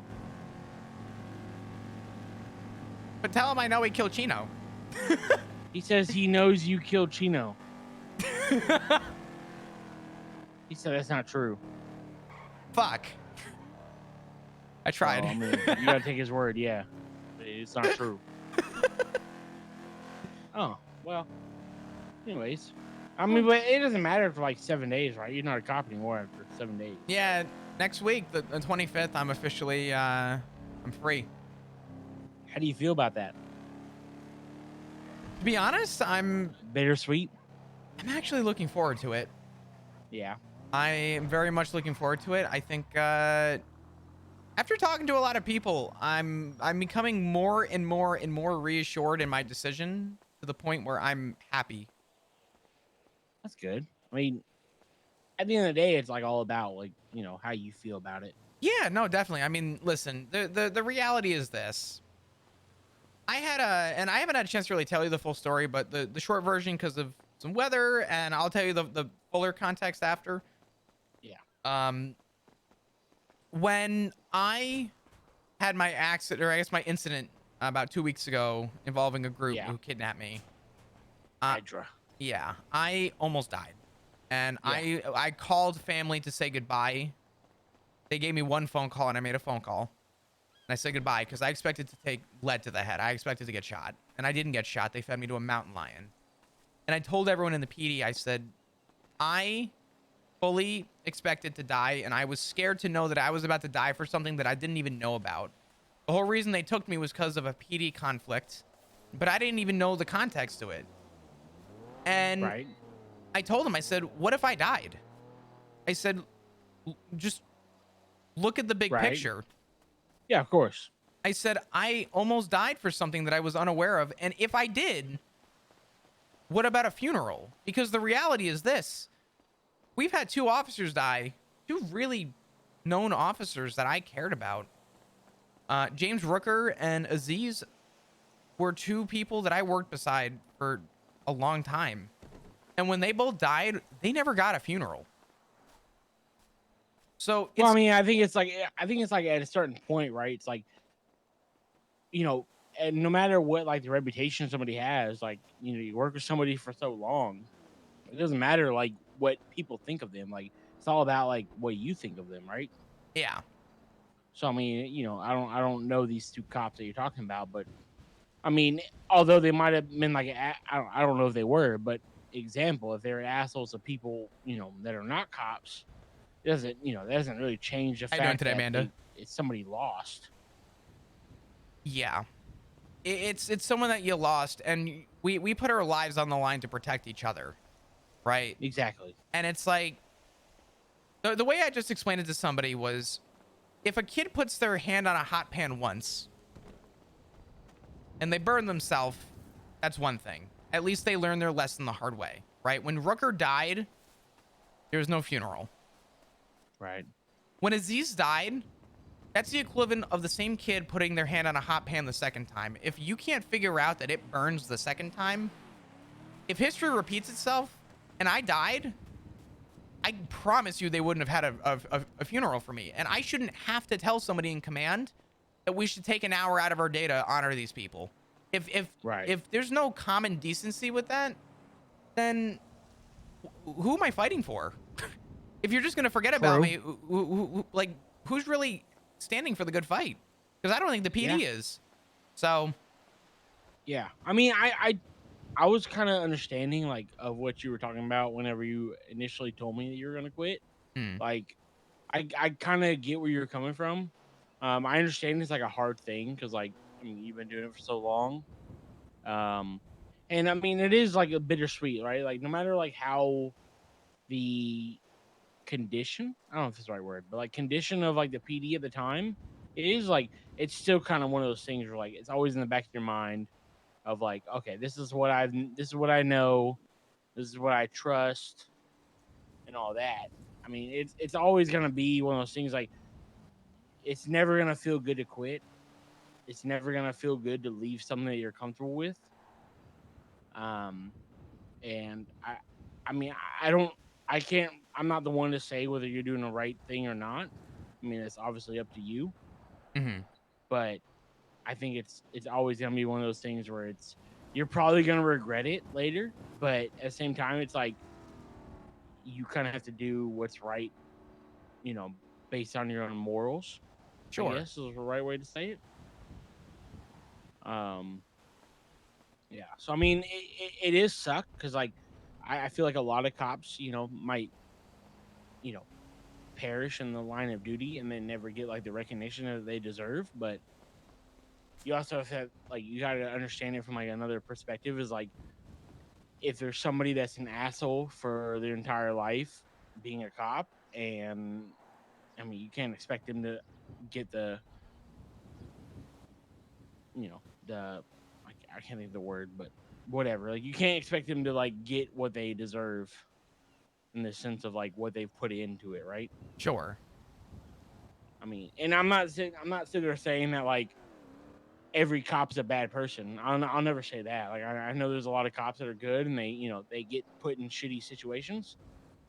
Speaker 1: But tell him I know he killed Chino.
Speaker 4: He says he knows you killed Chino. He said that's not true.
Speaker 1: Fuck. I tried.
Speaker 4: So, I mean, you gotta take his word. Yeah, it's not true. Oh well. Anyways, I mean, but it doesn't matter for like 7 days, right? You're not a cop anymore after 7 days.
Speaker 1: Yeah, next week, the 25th, I'm officially, I'm free.
Speaker 4: How do you feel about that?
Speaker 1: To be honest, I'm
Speaker 4: Bittersweet.
Speaker 1: actually looking forward to it.
Speaker 4: Yeah.
Speaker 1: I am very much looking forward to it. I think, after talking to a lot of people, I'm becoming more and more reassured in my decision to the point where I'm happy.
Speaker 4: That's good. I mean, at the end of the day, it's like all about like, you know, how you feel about it.
Speaker 1: Yeah, no, definitely. I mean, listen, the reality is this. And I haven't had a chance to really tell you the full story, but the short version because of some weather, and I'll tell you the fuller context after.
Speaker 4: Yeah.
Speaker 1: When I had my accident, or I guess my incident about 2 weeks ago involving a group
Speaker 4: Yeah.
Speaker 1: who kidnapped me.
Speaker 4: Hydra.
Speaker 1: Yeah, I almost died. And
Speaker 4: Yeah.
Speaker 1: I called family to say goodbye. They gave me one phone call, and I made a phone call. And I said goodbye because I expected to take lead to the head. I expected to get shot. And I didn't get shot. They fed me to a mountain lion. And I told everyone in the PD, I said, I fully expected to die, and I was scared to know that I was about to die for something that I didn't even know about. The whole reason they took me was because of a PD conflict, but I didn't even know the context to it. And
Speaker 4: Right.
Speaker 1: I told him, I said, what if I died? I said, just look at the big
Speaker 4: Right.
Speaker 1: picture.
Speaker 4: Yeah, of course.
Speaker 1: I said, I almost died for something that I was unaware of. And if I did, what about a funeral? Because the reality is this. We've had 2 officers die, 2 really known officers that I cared about. James Rooker and Aziz were 2 people that I worked beside for a long time. And when they both died, they never got a funeral. So it's,
Speaker 4: Well, I mean, I think it's like at a certain point, right? It's like, you know, and no matter what like the reputation somebody has, like, you know, you work with somebody for so long, it doesn't matter like what people think of them. Like, it's all about like what you think of them, right?
Speaker 1: yeah.
Speaker 4: So I mean, you know, I don't know these 2 cops that you're talking about, but I mean, although they might have been like I don't know if they were, but example, if they're assholes of people, you know, that are not cops, it doesn't, you know, that doesn't really change the
Speaker 1: How you doing
Speaker 4: fact
Speaker 1: today,
Speaker 4: that
Speaker 1: Amanda?
Speaker 4: it's somebody lost.
Speaker 1: Yeah. It's someone that you lost, and we put our lives on the line to protect each other, right?
Speaker 4: Exactly.
Speaker 1: And it's like, the way I just explained it to somebody was, if a kid puts their hand on a hot pan once and they burn themselves, that's one thing. At least they learn their lesson the hard way, right? When Rooker died, there was no funeral.
Speaker 4: Right.
Speaker 1: When Aziz died, that's the equivalent of the same kid putting their hand on a hot pan the second time. If you can't figure out that it burns the second time, if history repeats itself and I died, I promise you they wouldn't have had a funeral for me. And I shouldn't have to tell somebody in command that we should take an hour out of our day to honor these people. If there's no common decency with that, then who am I fighting for? If you're just going to forget about me, like, who's really standing for the good fight? Because I don't think the PD is. So,
Speaker 4: yeah. I mean, I was kind of understanding like of what you were talking about whenever you initially told me that you were gonna quit. Like, I kind of get where you're coming from. I understand it's like a hard thing because like I mean you've been doing it for so long. And I mean it is like a bittersweet, right? Like no matter like how the condition, I don't know if it's the right word, but like condition of like the PD at the time, it is like it's still kind of one of those things where like it's always in the back of your mind of like, okay, this is what I know, this is what I trust, and all that. I mean, it's always gonna be one of those things like it's never gonna feel good to quit. It's never gonna feel good to leave something that you're comfortable with. And I mean, I don't, I can't, I'm not the one to say whether you're doing the right thing or not. I mean, it's obviously up to you,
Speaker 1: Mm-hmm.
Speaker 4: but I think it's always gonna be one of those things where you're probably gonna regret it later, but at the same time, it's like you kind of have to do what's right, you know, based on your own morals. I
Speaker 1: Sure.
Speaker 4: guess is the right way to say it. Um, yeah. So I mean, it is suck because like I feel like a lot of cops, might you know perish in the line of duty and then never get like the recognition that they deserve. But you also have like you got to understand it from like another perspective. Is like if there's somebody that's an asshole for their entire life being a cop, and I mean you can't expect them to get the I can't think of the word, but whatever. Like you can't expect them to like get what they deserve in the sense of like what they've put into it, right?
Speaker 1: Sure.
Speaker 4: I mean, and I'm not sitting there saying that like every cop's a bad person. I'll never say that. Like I know there's a lot of cops that are good and they get put in shitty situations,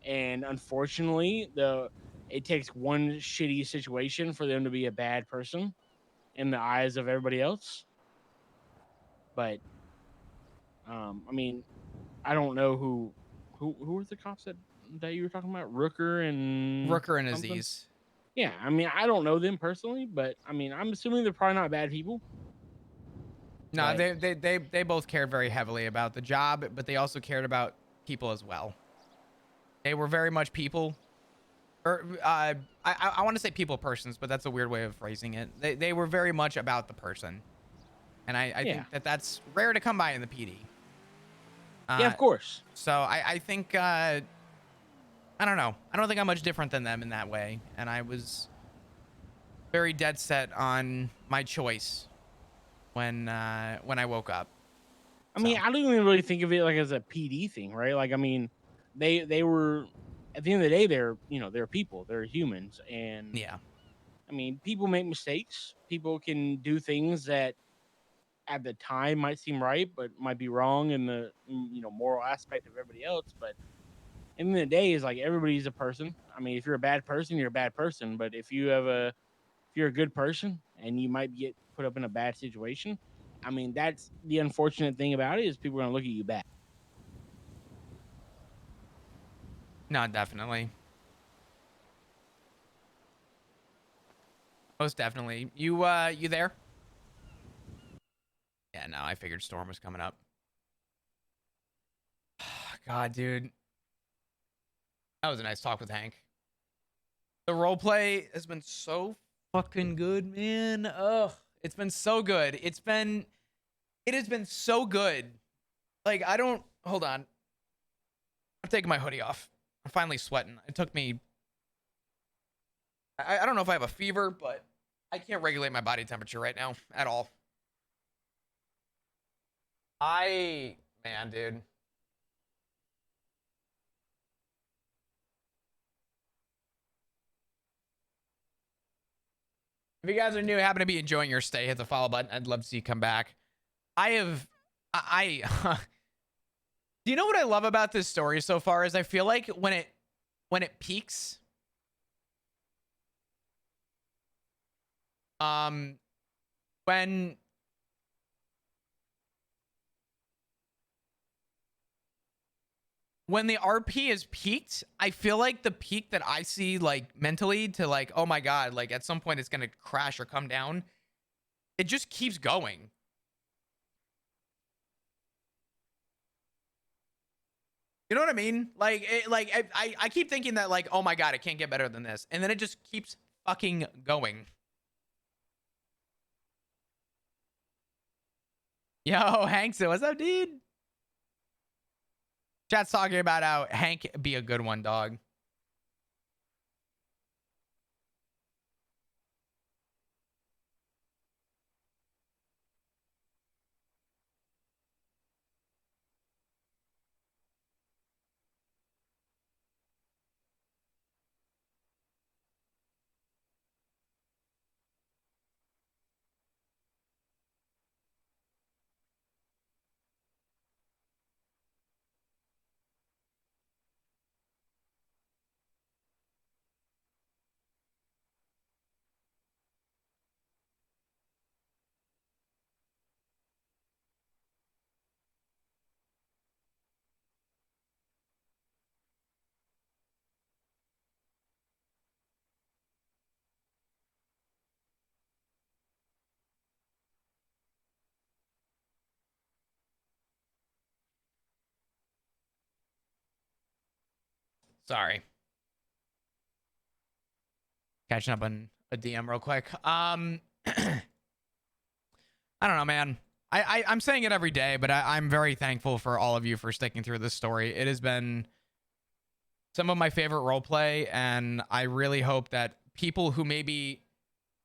Speaker 4: and unfortunately it takes one shitty situation for them to be a bad person in the eyes of everybody else. But I mean, I don't know who were the cops that you were talking about, Rooker and
Speaker 1: Rooker and
Speaker 4: something.
Speaker 1: Aziz.
Speaker 4: Yeah, I mean, I don't know them personally, but I mean, I'm assuming they're probably not bad people.
Speaker 1: No,
Speaker 4: But
Speaker 1: they both cared very heavily about the job, but they also cared about people as well. They were very much people, or I want to say people persons, but that's a weird way of phrasing it. They were very much about the person, and I
Speaker 4: yeah,
Speaker 1: think that's rare to come by in the PD.
Speaker 4: yeah, of course.
Speaker 1: So I think I don't know. I don't think I'm much different than them in that way, and I was very dead set on my choice when I woke up.
Speaker 4: I
Speaker 1: So
Speaker 4: mean, I don't even really think of it like as a PD thing, right? Like, I mean, they were at the end of the day, they're people, they're humans, and
Speaker 1: yeah,
Speaker 4: I mean, people make mistakes. People can do things that at the time might seem right, but might be wrong in the moral aspect of everybody else. But in the end of the day, is like everybody's a person. I mean, if you're a bad person, you're a bad person. But if you're a good person and you might get put up in a bad situation, I mean, that's the unfortunate thing about it is people are gonna look at you bad.
Speaker 1: no, definitely, most definitely. You there? Yeah, no, I figured Storm was coming up. God, dude, that was a nice talk with Hank. The role play has been so fucking good, man. Ugh, it's been so good. It has been so good. Like I don't hold on. I'm taking my hoodie off. I'm finally sweating. It took me. I don't know if I have a fever, but I can't regulate my body temperature right now at all. Man, dude. If you guys are new, happen to be enjoying your stay, hit the follow button. I'd love to see you come back. I do you know what I love about this story so far is I feel like when it peaks, um, when when the RP is peaked, I feel like the peak that I see like mentally to like, oh my God, like at some point it's gonna crash or come down. It just keeps going. You know what I mean? Like, I keep thinking that like, oh my God, it can't get better than this, and then it just keeps fucking going. Yo, Hank, what's up, dude? Chat's talking about how Hank be a good one, dog. Sorry. Catching up on a DM real quick. I don't know, man. I'm saying it every day, but I'm very thankful for all of you for sticking through this story. It has been some of my favorite roleplay, and I really hope that people who maybe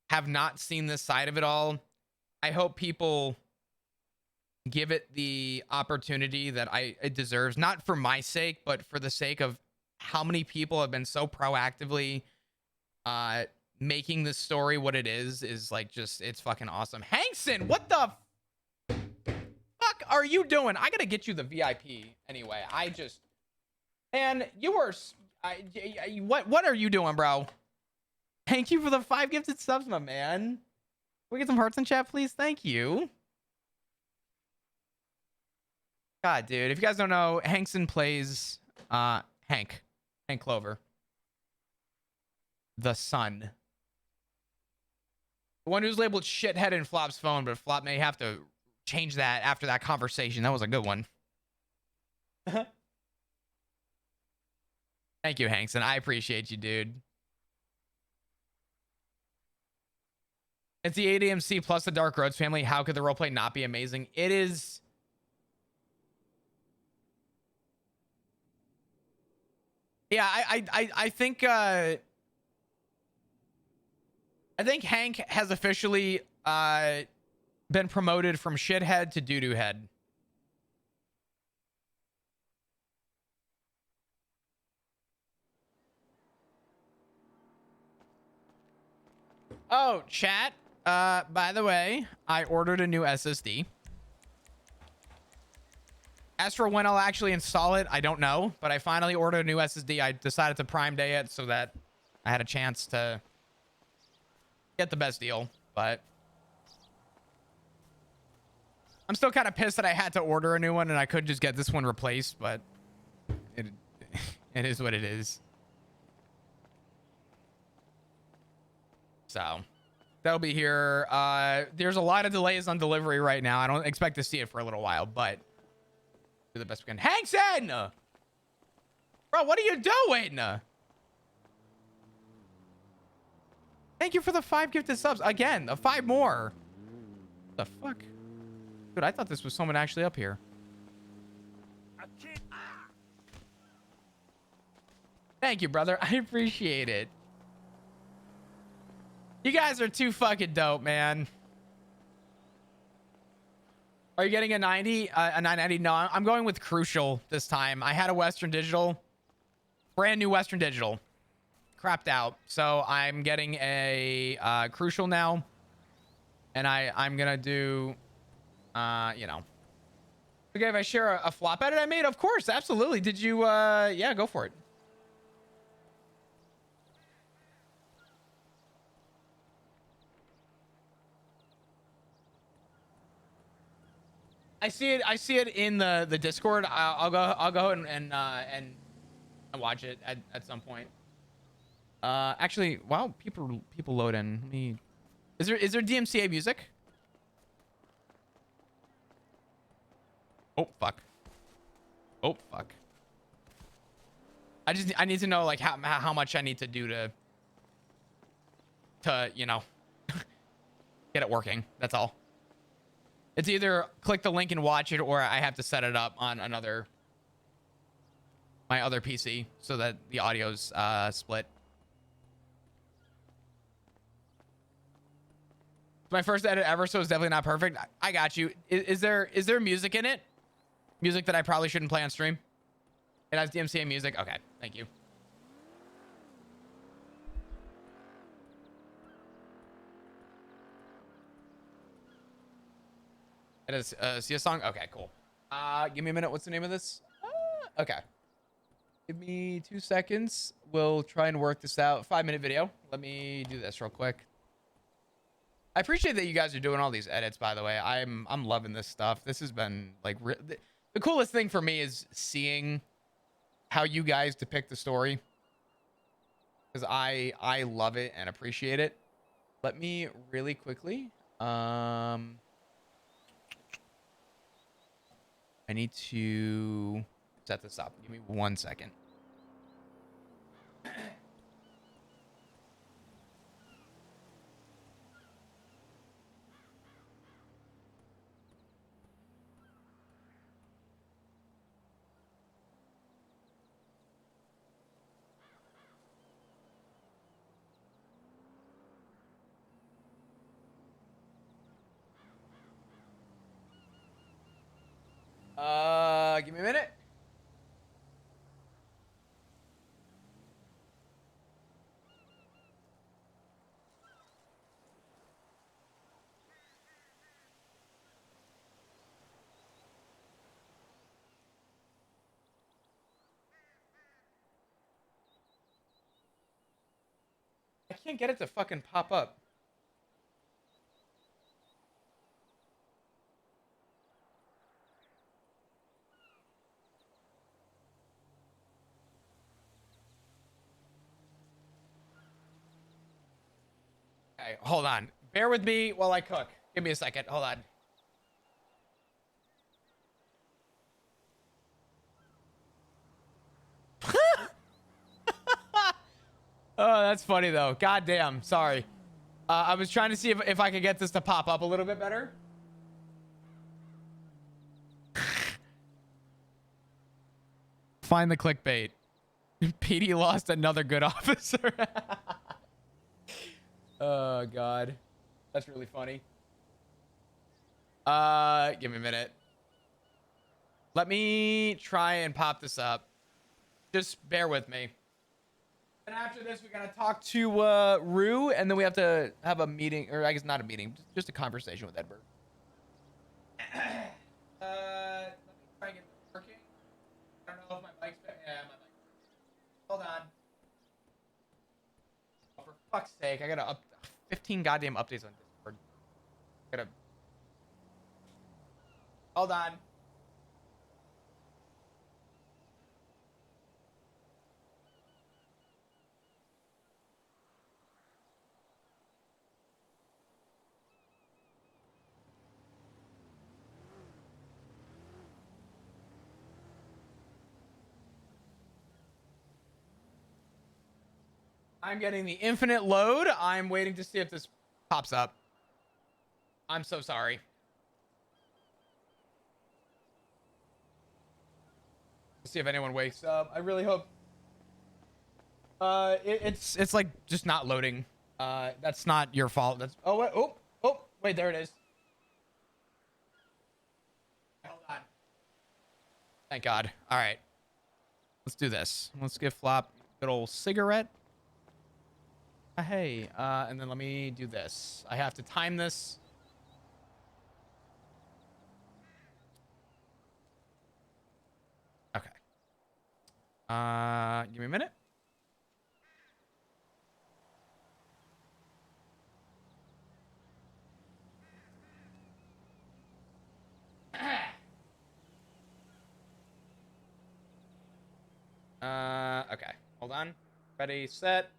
Speaker 1: have not seen this side of it all, I hope people give it the opportunity that it deserves, not for my sake, but for the sake of how many people have been so proactively making this story what it is like just, it's fucking awesome. Hankson, what the fuck are you doing? I gotta get you the VIP anyway. Man, you were, what are you doing, bro? Thank you for the 5 gifted subs, my man. Can we get some hearts in chat, please? Thank you. God, dude, if you guys don't know, Hankson plays Hank Clover, the son. The one who's labeled shithead in Flop's phone, but Flop may have to change that after that conversation. That was a good one. Thank you, Hankson. I appreciate you, dude. It's the ADMC plus the Dark Roads family. How could the roleplay not be amazing? It is. Yeah, I think Hank has officially been promoted from shithead to doo-doo head. Oh, chat. By the way, I ordered a new SSD. As for when I'll actually install it, I don't know, but I finally ordered a new SSD. I decided to Prime Day it so that I had a chance to get the best deal, but I'm still kind of pissed that I had to order a new one and I could just get this one replaced, but it is what it is. So that'll be here. There's a lot of delays on delivery right now. I don't expect to see it for a little while, but do the best we can. Hankson! Bro, what are you doing? Thank you for the 5 gifted subs. Again, 5 more. What the fuck? Dude, I thought this was someone actually up here. Thank you, brother. I appreciate it. You guys are too fucking dope, man. Are you getting a 90? A 990? No, I'm going with Crucial this time. I had a Western Digital. Brand new Western Digital. Crapped out. So I'm getting a Crucial now. And I'm going to do, you know. Okay, if I share a flop edit I made? Of course, absolutely. Did you, yeah, go for it. I see it in the Discord. I'll go and watch it at some point. Actually, wow, people load in. Let me. Is there DMCA music? Oh fuck. Oh fuck. I need to know like how much I need to do to you know get it working. That's all. It's either click the link and watch it, or I have to set it up on my other PC so that the audio's split. It's my first edit ever, so it's definitely not perfect. I got you. Is there music in it? Music that I probably shouldn't play on stream? It has DMCA music. Okay, thank you. It is see a song. Okay, cool. Give me a minute. What's the name of this? Okay. Give me 2 seconds. We'll try and work this out. 5-minute video. Let me do this real quick. I appreciate that you guys are doing all these edits, by the way. I'm loving this stuff. This has been like the coolest thing for me is seeing how you guys depict the story, because I love it and appreciate it. Let me really quickly I need to set this up. Give me 1 second. Give me a minute. I can't get it to fucking pop up. Okay, hold on. Bear with me while I cook. Give me a second. Hold on. Oh, that's funny though. God damn. Sorry. I was trying to see if I could get this to pop up a little bit better. Find the clickbait. PD lost another good officer. Oh, God. That's really funny. Give me a minute. Let me try and pop this up. Just bear with me. And after this, we gotta talk to Rue, and then we have to have a meeting, or I guess not a meeting, just a conversation with Edward. Let me try and get this working. I don't know if my mic's back. Yeah, my mic. Hold on. Oh, for fuck's sake, I gotta 15 goddamn updates on Discord. Gotta. Hold on. I'm getting the infinite load. I'm waiting to see if this pops up. I'm so sorry. See if anyone wakes up. I really hope. It's like just not loading. That's not your fault. That's wait, there it is. Hold on. Thank God. All right, let's do this. Let's give Flop a good old cigarette. Hey, and then let me do this. I have to time this. Okay. Give me a minute. Okay. Hold on. Ready, set.